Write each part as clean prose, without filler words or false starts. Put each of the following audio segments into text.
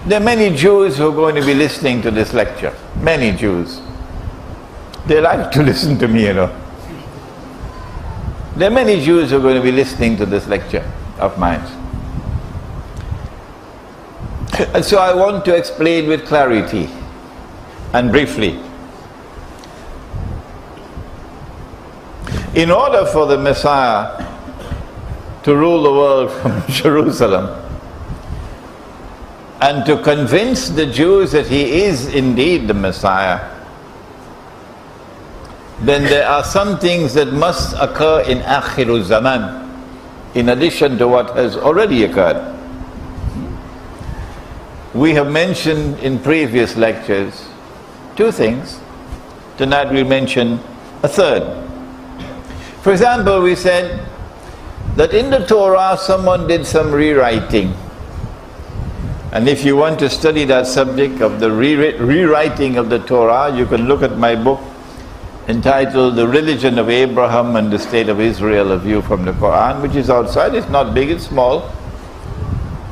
There are many Jews who are going to be listening to this lecture. Many Jews. They like to listen to me, you know. There are many Jews who are going to be listening to this lecture of mine. And so I want to explain with clarity and briefly. In order for the Messiah to rule the world from Jerusalem and to convince the Jews that he is indeed the Messiah, then there are some things that must occur in Akhirul Zaman, in addition to what has already occurred. We have mentioned in previous lectures two things. Tonight we'll mention a third. For example, we said that in the Torah someone did some rewriting. And if you want to study that subject of the rewriting of the Torah, you can look at my book entitled The Religion of Abraham and the State of Israel, a View from the Quran, which is outside. It's not big, it's small.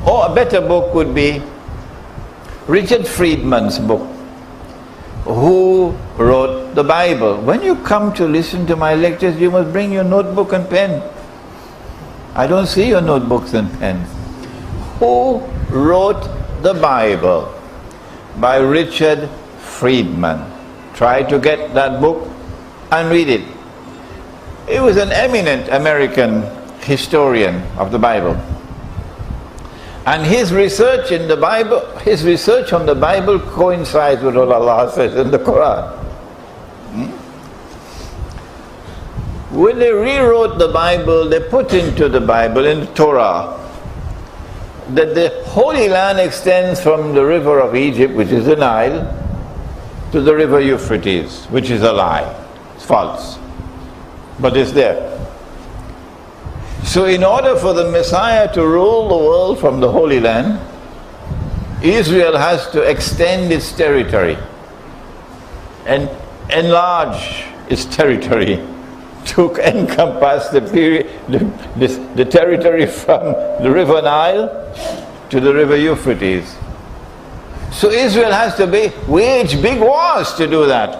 Or a better book would be Richard Friedman's book, Who Wrote the Bible. When you come to listen to my lectures, you must bring your notebook and pen. I don't see your notebooks and pens. Who Wrote the Bible by Richard Friedman. Try to get that book and read it. He was an eminent American historian of the Bible. And his research in the Bible, his research on the Bible coincides with what Allah says in the Quran. When they rewrote the Bible, they put into the Bible, in the Torah, that the Holy Land extends from the river of Egypt, which is the Nile, to the river Euphrates, which is a lie. It's false. But it's there. So in order for the Messiah to rule the world from the Holy Land, Israel has to extend its territory and enlarge its territory to encompass the territory from the river Nile to the river Euphrates. So Israel has to wage big wars to do that.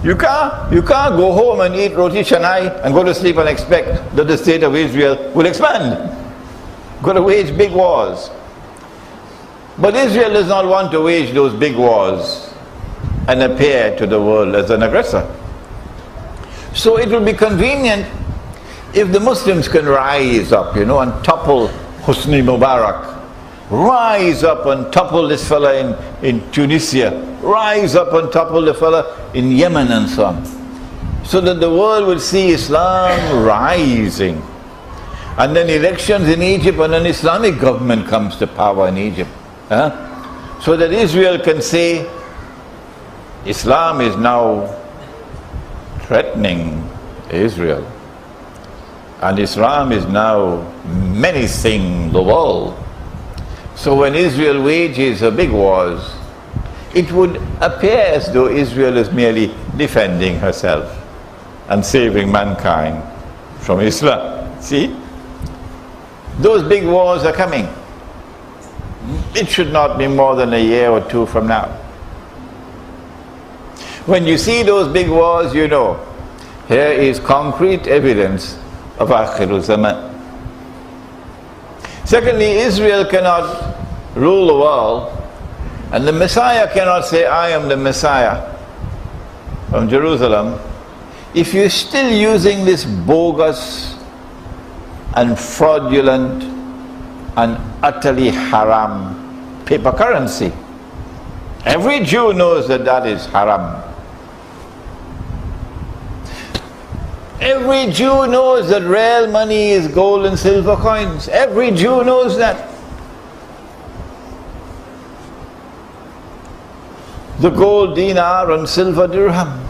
You can't go home and eat roti canai and go to sleep and expect that the state of Israel will expand. Got to wage big wars. But Israel does not want to wage those big wars and appear to the world as an aggressor. So it will be convenient if the Muslims can rise up, and topple Hosni Mubarak. Rise up and topple this fella in Tunisia. Rise up and topple the fella in Yemen and so on. So that the world will see Islam rising. And then elections in Egypt and an Islamic government comes to power in Egypt. So that Israel can say, Islam is now threatening Israel. And Islam is now menacing the world. So when Israel wages a big wars, it would appear as though Israel is merely defending herself and saving mankind from Islam. See? Those big wars are coming. It should not be more than a year or two from now. When you see those big wars, you know, here is concrete evidence of Akhirul Zaman. Secondly, Israel cannot rule the world, and the Messiah cannot say, I am the Messiah from Jerusalem, if you're still using this bogus and fraudulent and utterly haram paper currency. Every Jew knows that that is haram. Every Jew knows that real money is gold and silver coins. Every Jew knows that. The gold dinar and silver dirham.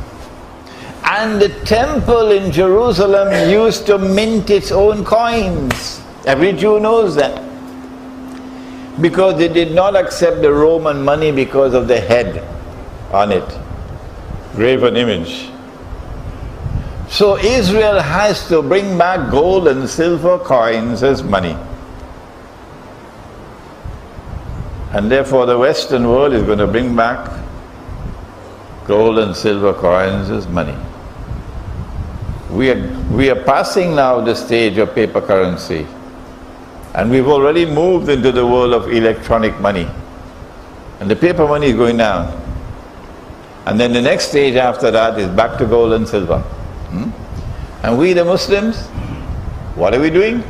And the temple in Jerusalem used to mint its own coins. Every Jew knows that. Because they did not accept the Roman money because of the head on it. Graven image. So Israel has to bring back gold and silver coins as money. And therefore the Western world is going to bring back gold and silver coins as money. We are passing now the stage of paper currency. And we've already moved into the world of electronic money. And the paper money is going down. And then the next stage after that is back to gold and silver. And we the Muslims, what are we doing?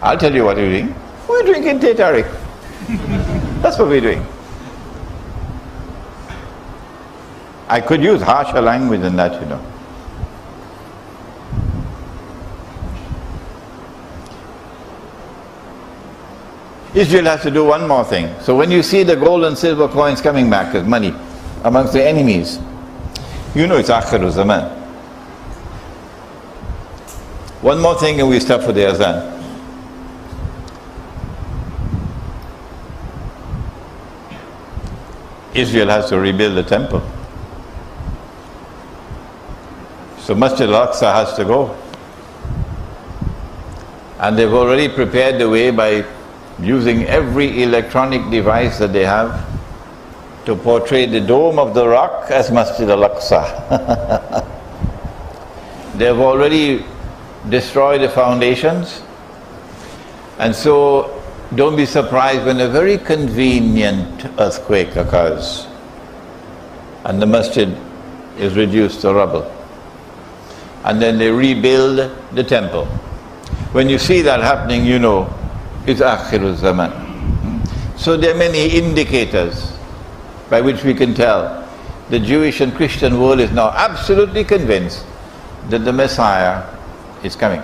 I'll tell you what we're doing. We're drinking Teh Tarik. That's what we're doing. I could use harsher language than that, you know. Israel has to do one more thing. So when you see the gold and silver coins coming back as money amongst the enemies, you know it's Akhiru Zaman. One more thing and we stop for the Azan. Israel has to rebuild the temple. So Masjid al-Aqsa has to go. And they've already prepared the way by using every electronic device that they have to portray the dome of the rock as Masjid al-Aqsa. They've already destroyed the foundations. And so don't be surprised when a very convenient earthquake occurs and the masjid is reduced to rubble. And then they rebuild the temple. When you see that happening, you know it's Akhirul Zaman. So there are many indicators by which we can tell the Jewish and Christian world is now absolutely convinced that the Messiah is coming.